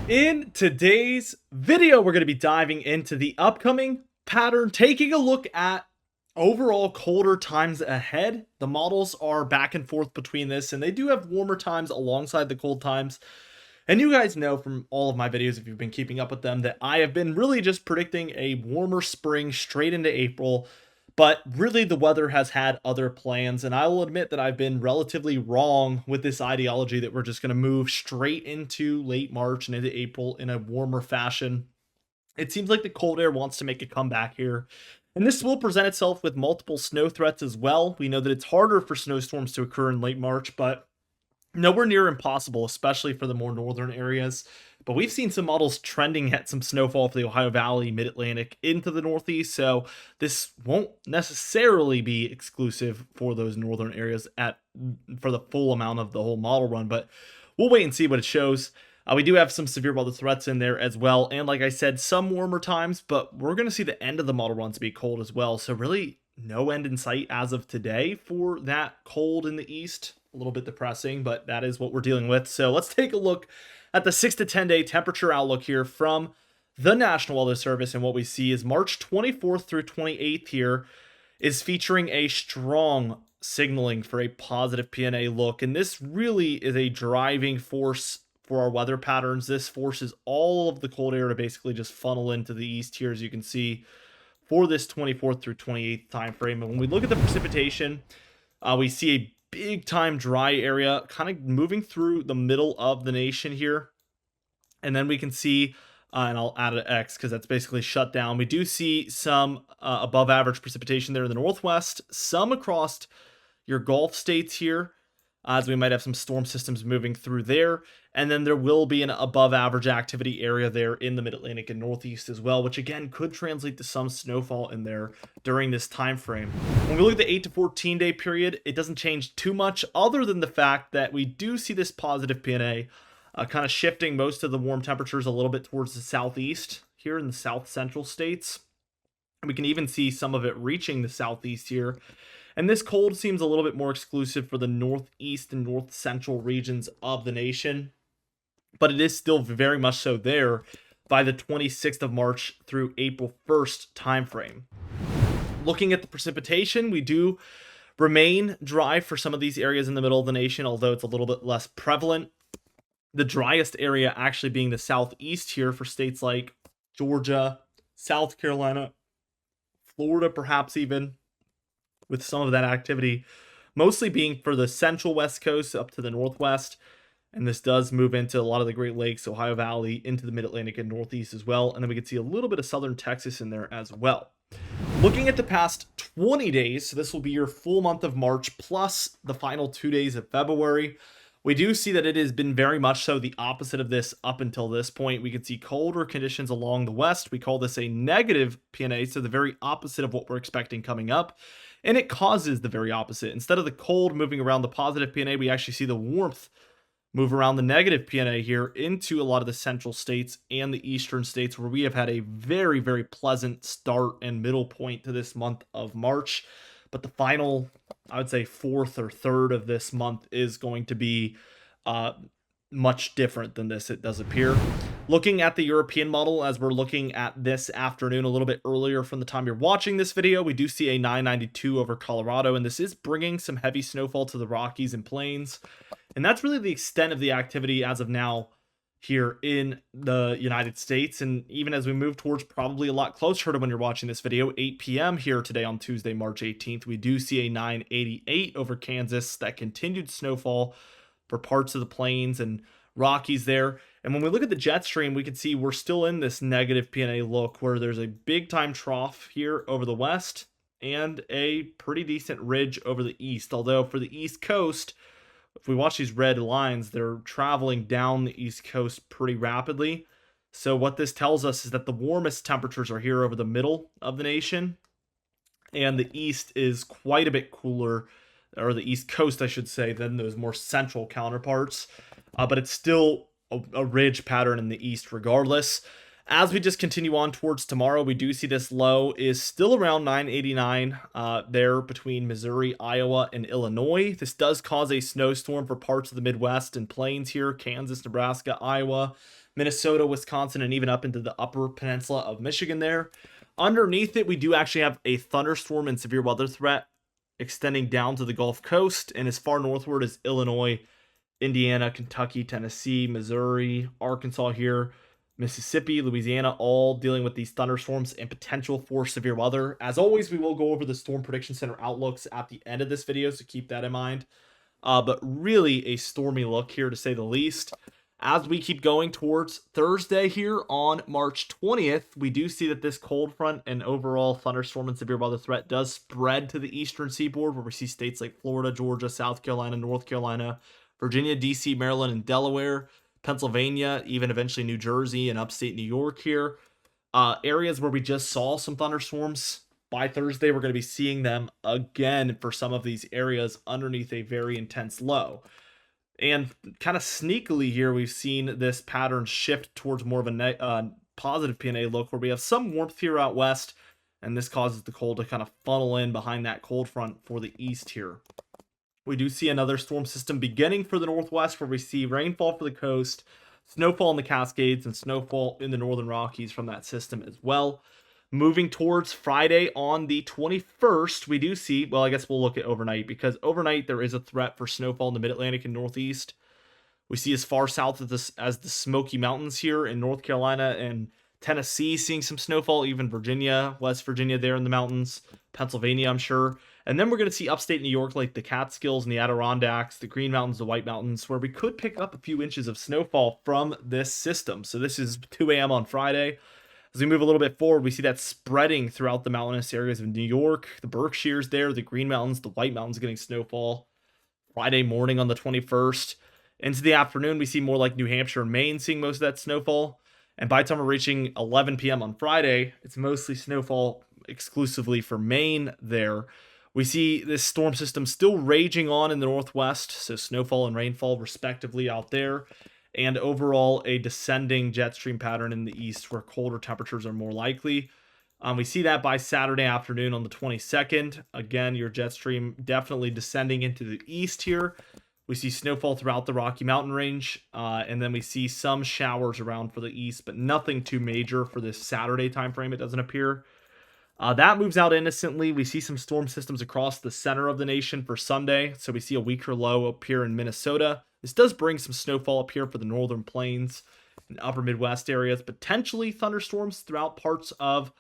In today's video, we're going to be diving into the upcoming pattern, taking a look at overall colder times ahead. The models are back and forth between this, and they do have warmer times alongside the cold times. And you guys know from all of my videos, if you've been keeping up with them, that I have been really just predicting a warmer spring straight into April. But really, the weather has had other plans, and I will admit that I've been relatively wrong with this ideology that we're just going to move straight into late March and into April in a warmer fashion. It seems like the cold air wants to make a comeback here, and this will present itself with multiple snow threats as well. We know that it's harder for snowstorms to occur in late March, but nowhere near impossible, especially for the more northern areas. But we've seen some models trending at some snowfall for the Ohio Valley, Mid-Atlantic, into the Northeast, so this won't necessarily be exclusive for those northern areas for the full amount of the whole model run, but we'll wait and see what it shows. We do have some severe weather threats in there as well, and like I said, some warmer times, but we're going to see the end of the model run to be cold as well, so really no end in sight as of today for that cold in the east. A little bit depressing, but that is what we're dealing with. So let's take a look at the 6 to 10 day temperature outlook here from the National Weather Service. And what we see is March 24th through 28th here is featuring a strong signaling for a positive PNA look. And this really is a driving force for our weather patterns. This forces all of the cold air to basically just funnel into the east here, as you can see, for this 24th through 28th time frame. And when we look at the precipitation, we see a big time dry area kind of moving through the middle of the nation here. And then we can see, and I'll add an X because that's basically shut down. We do see some above average precipitation there in the northwest, some across your Gulf states here, as we might have some storm systems moving through there. And then there will be an above average activity area there in the Mid-Atlantic and Northeast as well, which again could translate to some snowfall in there during this time frame. When we look at the 8 to 14 day period, it doesn't change too much other than the fact that we do see this positive PNA kind of shifting most of the warm temperatures a little bit towards the southeast here in the south central states. We can even see some of it reaching the southeast here. And this cold seems a little bit more exclusive for the northeast and north central regions of the nation, but it is still very much so there by the 26th of March through April 1st timeframe. Looking at the precipitation, we do remain dry for some of these areas in the middle of the nation, although it's a little bit less prevalent. The driest area actually being the southeast here for states like Georgia, South Carolina, Florida, perhaps even, with some of that activity mostly being for the central west coast up to the northwest. And this does move into a lot of the Great Lakes, Ohio Valley, into the Mid-Atlantic and Northeast as well. And then we can see a little bit of southern Texas in there as well. Looking at the past 20 days, so this will be your full month of March plus the final 2 days of February. We do see that it has been very much so the opposite of this up until this point. We can see colder conditions along the west. We call this a negative PNA, so the very opposite of what we're expecting coming up. And it causes the very opposite. Instead of the cold moving around the positive PNA, we actually see the warmth move around the negative PNA here into a lot of the central states and the eastern states, where we have had a very, very pleasant start and middle point to this month of March. But the final, I would say, fourth or third of this month is going to be much different than this, it does appear. Looking at the European model, as we're looking at this afternoon, a little bit earlier from the time you're watching this video, we do see a 992 over Colorado, and this is bringing some heavy snowfall to the Rockies and Plains. And that's really the extent of the activity as of now here in the United States. And even as we move towards probably a lot closer to when you're watching this video, 8 p.m. here today on Tuesday, March 18th, we do see a 988 over Kansas, that continued snowfall for parts of the Plains and Rockies there. And when we look at the jet stream, we can see we're still in this negative PNA look, where there's a big time trough here over the west and a pretty decent ridge over the east. Although for the East Coast, if we watch these red lines, they're traveling down the East Coast pretty rapidly. So what this tells us is that the warmest temperatures are here over the middle of the nation, and the East is quite a bit cooler, or the East Coast, I should say, than those more central counterparts. But it's still a ridge pattern in the East regardless. As we just continue on towards tomorrow, we do see this low is still around 989 there between Missouri, Iowa, and Illinois. This does cause a snowstorm for parts of the Midwest and Plains here, Kansas, Nebraska, Iowa, Minnesota, Wisconsin, and even up into the upper peninsula of Michigan there. Underneath it, we do actually have a thunderstorm and severe weather threat extending down to the Gulf Coast and as far northward as Illinois, Indiana, Kentucky, Tennessee, Missouri, Arkansas here, Mississippi, Louisiana, all dealing with these thunderstorms and potential for severe weather. As always, we will go over the Storm Prediction Center outlooks at the end of this video, so keep that in mind. But really a stormy look here, to say the least. As we keep going towards Thursday here on March 20th, we do see that this cold front and overall thunderstorm and severe weather threat does spread to the eastern seaboard, where we see states like Florida, Georgia, South Carolina, North Carolina, Virginia, DC, Maryland, and Delaware, Pennsylvania, even eventually New Jersey and upstate New York here. Areas where we just saw some thunderstorms. By Thursday, we're going to be seeing them again for some of these areas underneath a very intense low. And kind of sneakily here, we've seen this pattern shift towards more of a positive PNA look, where we have some warmth here out west, and this causes the cold to kind of funnel in behind that cold front for the east here. We do see another storm system beginning for the northwest, where we see rainfall for the coast, snowfall in the Cascades, and snowfall in the northern Rockies from that system as well. Moving towards Friday on the 21st, we do see, well, I guess we'll look at overnight, because overnight there is a threat for snowfall in the mid-Atlantic and northeast. We see as far south as the Smoky Mountains here in North Carolina and Tennessee seeing some snowfall, even Virginia, West Virginia there in the mountains, Pennsylvania, I'm sure. And then we're going to see upstate New York, like the Catskills and the Adirondacks, the Green Mountains, the White Mountains, where we could pick up a few inches of snowfall from this system. So this is 2 a.m. on Friday. As we move a little bit forward, we see that spreading throughout the mountainous areas of New York, the Berkshires there, the Green Mountains, the White Mountains getting snowfall. Friday morning on the 21st. Into the afternoon, we see more like New Hampshire and Maine seeing most of that snowfall. And by the time we're reaching 11 p.m. on Friday, it's mostly snowfall exclusively for Maine there. We see this storm system still raging on in the northwest, so snowfall and rainfall respectively out there. And overall, a descending jet stream pattern in the east, where colder temperatures are more likely. We see that by Saturday afternoon on the 22nd. Again, your jet stream definitely descending into the east here. We see snowfall throughout the Rocky Mountain range, and then we see some showers around for the east, but nothing too major for this Saturday timeframe, it doesn't appear. That moves out innocently. We see some storm systems across the center of the nation for Sunday, so we see a weaker low up here in Minnesota. This does bring some snowfall up here for the northern plains and upper Midwest areas, potentially thunderstorms throughout parts of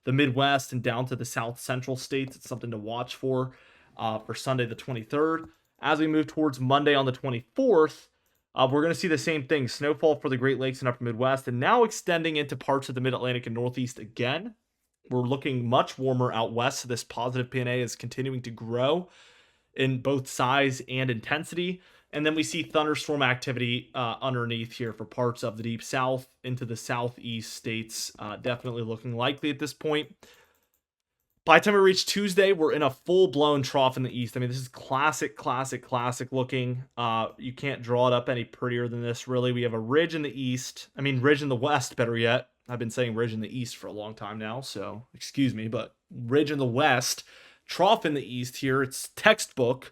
the Midwest and down to the south central states. It's something to watch for Sunday the 23rd. As we move towards Monday on the 24th, we're going to see the same thing, snowfall for the Great Lakes and upper Midwest, and now extending into parts of the Mid-Atlantic and Northeast again. We're looking much warmer out west, so this positive PNA is continuing to grow in both size and intensity. And then we see thunderstorm activity underneath here for parts of the deep south into the southeast states, definitely looking likely at this point. By the time we reach Tuesday, we're in a full-blown trough in the east. I mean, this is classic looking. You can't draw it up any prettier than this, really. We have a ridge in the east. I mean, ridge in the west, better yet. I've been saying ridge in the east for a long time now, so excuse me, but ridge in the west, trough in the east here. It's textbook.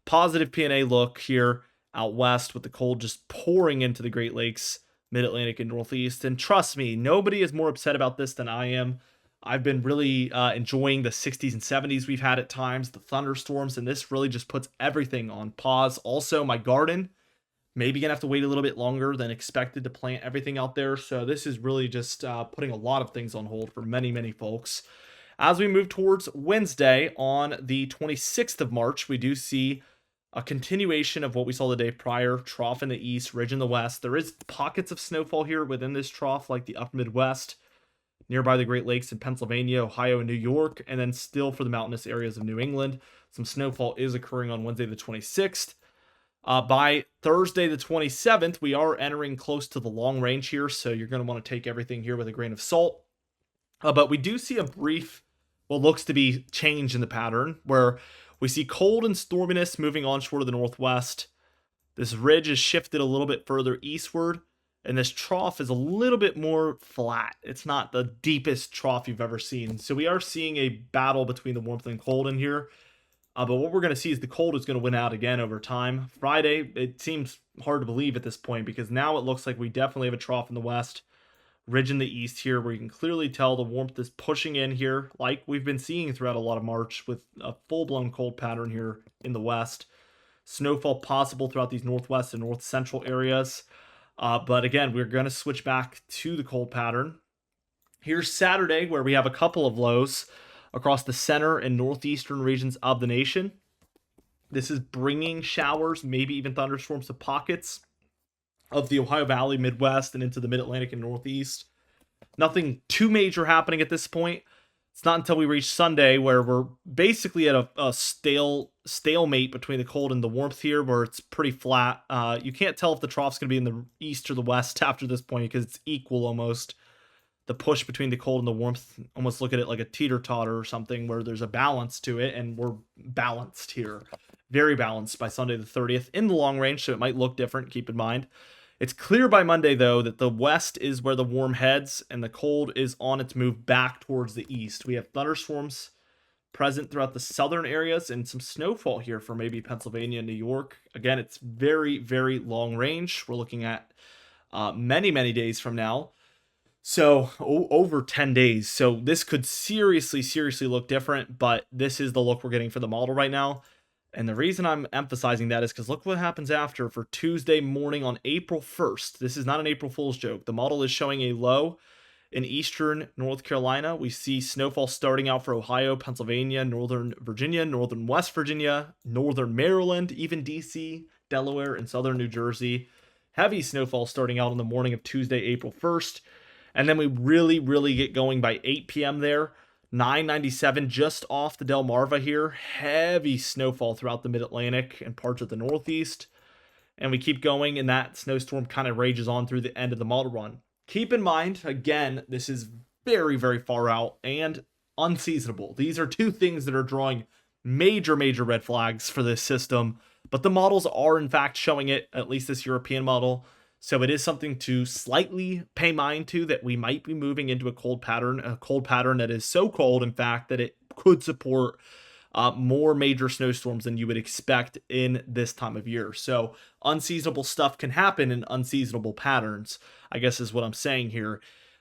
Positive PNA look here out west with the cold just pouring into the Great Lakes, Mid-Atlantic, and Northeast. And trust me, nobody is more upset about this than I am. I've been really enjoying the 60s and 70s we've had at times, the thunderstorms, and this really just puts everything on pause. Also, my garden, maybe gonna have to wait a little bit longer than expected to plant everything out there. So this is really just putting a lot of things on hold for many folks. As we move towards Wednesday on the 26th of March, we do see a continuation of what we saw the day prior, trough in the east, ridge in the west. There is pockets of snowfall here within this trough, like the upper Midwest, nearby the Great Lakes in Pennsylvania, Ohio, and New York, and then still for the mountainous areas of New England. Some snowfall is occurring on Wednesday the 26th. By Thursday the 27th, we are entering close to the long range here, so you're going to want to take everything here with a grain of salt. But we do see a brief, what looks to be change in the pattern, where we see cold and storminess moving onshore to the northwest. This ridge is shifted a little bit further eastward, and this trough is a little bit more flat. It's not the deepest trough you've ever seen. So we are seeing a battle between the warmth and cold in here. But what we're going to see is the cold is going to win out again over time. Friday, it seems hard to believe at this point because now it looks like we definitely have a trough in the west, ridge in the east here, where you can clearly tell the warmth is pushing in here, like we've been seeing throughout a lot of March with a full-blown cold pattern here in the west. Snowfall possible throughout these northwest and north central areas. But again, we're going to switch back to the cold pattern. Here's Saturday, where we have a couple of lows across the center and northeastern regions of the nation. This is bringing showers, maybe even thunderstorms to pockets of the Ohio Valley, Midwest, and into the Mid-Atlantic and Northeast. Nothing too major happening at this point. It's not until we reach Sunday where we're basically at a stalemate between the cold and the warmth here, where it's pretty flat. You can't tell if the trough's going to be in the east or the west after this point because it's equal almost. The push between the cold and the warmth, almost look at it like a teeter-totter or something where there's a balance to it, and we're balanced here. Very balanced by Sunday the 30th in the long range, so it might look different, keep in mind. It's clear by Monday, though, that the west is where the warm heads and the cold is on its move back towards the east. We have thunderstorms present throughout the southern areas and some snowfall here for maybe Pennsylvania and New York. Again, it's very, very long range. We're looking at many, many days from now. So over 10 days. So this could seriously look different, but this is the look we're getting for the model right now. And the reason I'm emphasizing that is because look what happens after for Tuesday morning on April 1st. This is not an April Fool's joke. The model is showing a low in eastern North Carolina. We see snowfall starting out for Ohio, Pennsylvania, northern Virginia, northern West Virginia, northern Maryland, even DC, Delaware, and southern New Jersey. Heavy snowfall starting out on the morning of Tuesday, April 1st. And then we really get going by 8 p.m. there. 997 just off the Delmarva here. Heavy snowfall throughout the Mid-Atlantic and parts of the Northeast. And we keep going, and that snowstorm kind of rages on through the end of the model run. Keep in mind, again, this is very, very far out and unseasonable. These are two things that are drawing major red flags for this system. But the models are, in fact, showing it, at least this European model. So it is something to slightly pay mind to, that we might be moving into a cold pattern that is so cold, in fact, that it could support more major snowstorms than you would expect in this time of year. So unseasonable stuff can happen in unseasonable patterns, I guess is what I'm saying here.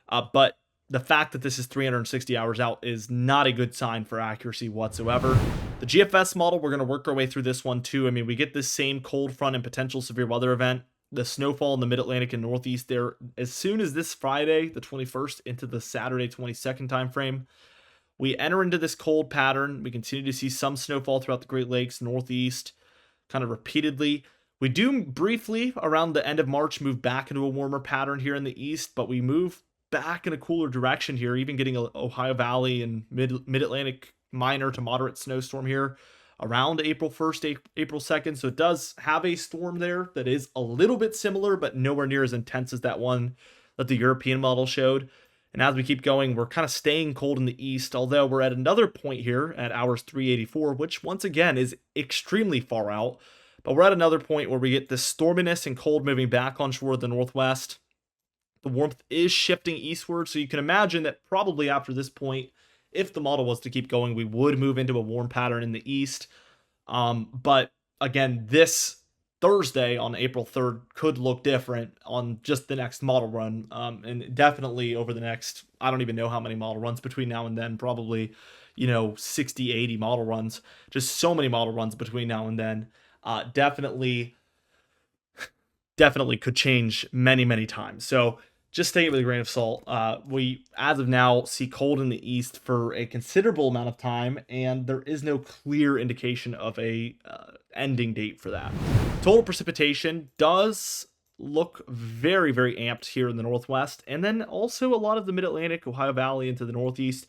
But the fact that this is 360 hours out is not a good sign for accuracy whatsoever. The GFS model, we're going to work our way through this one too. I mean, we get this same cold front and potential severe weather event. The snowfall in the Mid-Atlantic and Northeast there as soon as this Friday, the 21st, into the Saturday 22nd time frame. We enter into this cold pattern. We continue to see some snowfall throughout the Great Lakes, Northeast, kind of repeatedly. We do briefly, around the end of March, move back into a warmer pattern here in the East, but we move back in a cooler direction here, even getting a Ohio Valley and Mid-Atlantic minor to moderate snowstorm here around April 1st, April 2nd. So it does have a storm there that is a little bit similar, but nowhere near as intense as that one that the European model showed. And as we keep going, we're kind of staying cold in the east, although we're at another point here at hours 384, which once again is extremely far out. But we're at another point where we get this storminess and cold moving back onshore of the northwest. The warmth is shifting eastward, so you can imagine that probably after this point, if the model was to keep going, we would move into a warm pattern in the east. But again, this Thursday on April 3rd could look different on just the next model run. And definitely over the next, I don't even know how many model runs between now and then, probably, 60, 80 model runs. Just so many model runs between now and then. Definitely could change many times. So just take it with a grain of salt. We, as of now, see cold in the east for a considerable amount of time, and there is no clear indication of a ending date for that. Total precipitation does look very amped here in the northwest, and then also a lot of the Mid-Atlantic, Ohio Valley into the northeast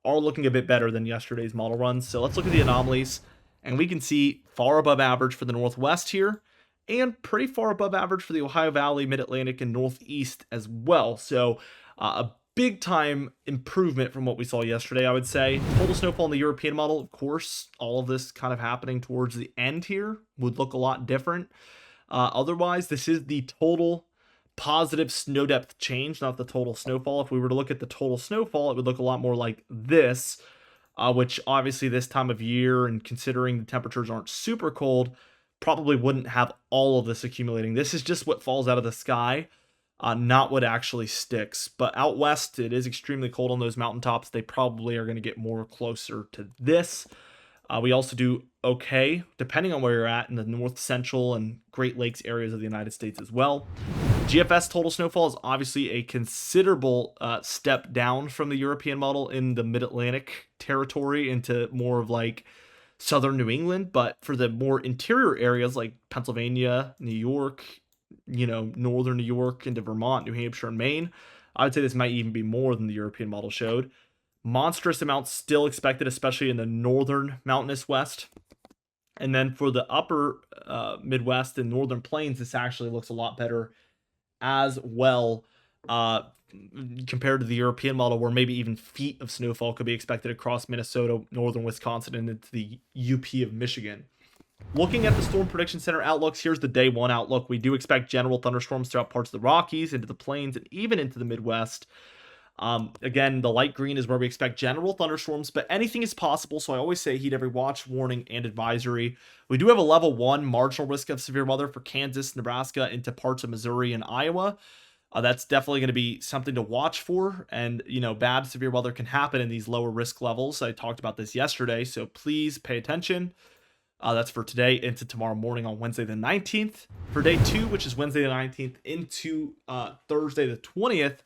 are looking a bit better than yesterday's model runs. So let's look at the anomalies, and we can see far above average for the northwest here, and pretty far above average for the Ohio Valley, Mid-Atlantic, and Northeast as well. So a big time improvement from what we saw yesterday, I would say. Total snowfall in the European model, of course, all of this kind of happening towards the end here would look a lot different. Otherwise, this is the total positive snow depth change, not the total snowfall. If we were to look at the total snowfall, it would look a lot more like this. which obviously this time of year and considering the temperatures aren't super cold, probably wouldn't have all of this accumulating. This is just what falls out of the sky, not what actually sticks. But out west, it is extremely cold on those mountaintops. They probably are going to get more closer to this. We also do okay, depending on where you're at, in the north central and Great Lakes areas of the United States as well. GFS total snowfall is obviously a considerable step down from the European model in the mid-Atlantic territory into more of like southern New England, but for the more interior areas like Pennsylvania, New York, northern New York into Vermont, New Hampshire, and Maine, I would say this might even be more than the European model showed. Monstrous amounts still expected, especially in the northern mountainous west. And then for the upper Midwest and northern plains, this actually looks a lot better as well, compared to the European model, where maybe even feet of snowfall could be expected across Minnesota, northern Wisconsin, and into the UP of Michigan. Looking at the Storm Prediction Center outlooks, here's the day one outlook. We do expect general thunderstorms throughout parts of the Rockies, into the plains, and even into the Midwest. Again, the light green is where we expect general thunderstorms, but anything is possible. So I always say heed every watch, warning, and advisory. We do have a level 1 marginal risk of severe weather for Kansas, Nebraska, into parts of Missouri and Iowa. That's definitely going to be something to watch for. And, bad severe weather can happen in these lower risk levels. I talked about this yesterday, so please pay attention. That's for today into tomorrow morning on Wednesday the 19th. For day 2, which is Wednesday the 19th into Thursday the 20th,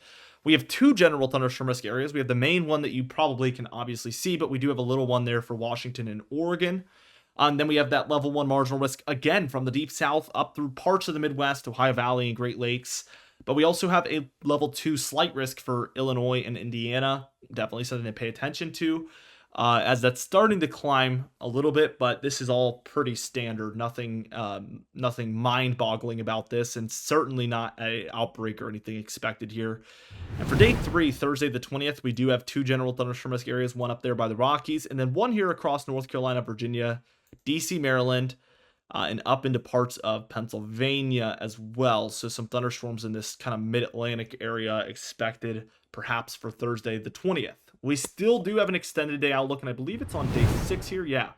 we have 2 general thunderstorm risk areas. We have the main one that you probably can obviously see, but we do have a little one there for Washington and Oregon. Then we have that level 1 marginal risk again from the deep south up through parts of the Midwest, Ohio Valley, and Great Lakes. But we also have a level 2 slight risk for Illinois and Indiana. Definitely something to pay attention to, as that's starting to climb a little bit, but this is all pretty standard. Nothing mind-boggling about this, and certainly not an outbreak or anything expected here. And for day 3, Thursday the 20th, we do have 2 general thunderstorm risk areas, one up there by the Rockies, and then one here across North Carolina, Virginia, DC, Maryland, and up into parts of Pennsylvania as well. So some thunderstorms in this kind of mid-Atlantic area expected, perhaps for Thursday the 20th. We still do have an extended day outlook, and I believe it's on day 6 here. Yeah.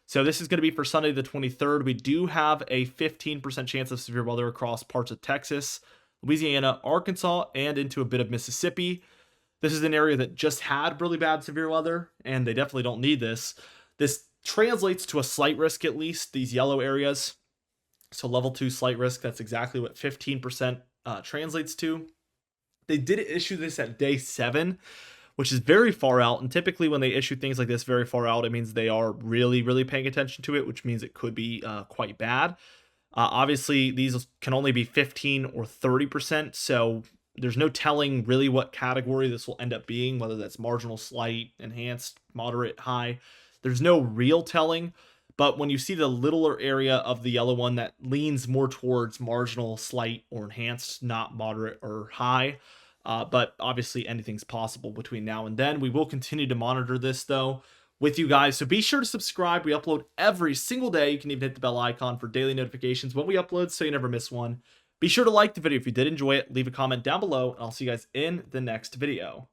So this is going to be for Sunday the 23rd. We do have a 15% chance of severe weather across parts of Texas, Louisiana, Arkansas, and into a bit of Mississippi. This is an area that just had really bad severe weather, and they definitely don't need this. This translates to a slight risk, at least, these yellow areas. So level 2 slight risk, that's exactly what 15% translates to. They did issue this at day 7, which is very far out. And typically when they issue things like this very far out, it means they are really, really paying attention to it, which means it could be quite bad. Obviously, these can only be 15 or 30%. So there's no telling really what category this will end up being, whether that's marginal, slight, enhanced, moderate, high. There's no real telling. But when you see the littler area of the yellow one, that leans more towards marginal, slight, or enhanced, not moderate or high. But obviously anything's possible between now and then. We will continue to monitor this, though, with you guys. So be sure to subscribe. We upload every single day. You can even hit the bell icon for daily notifications when we upload so you never miss one. Be sure to like the video if you did enjoy it. Leave a comment down below, and I'll see you guys in the next video.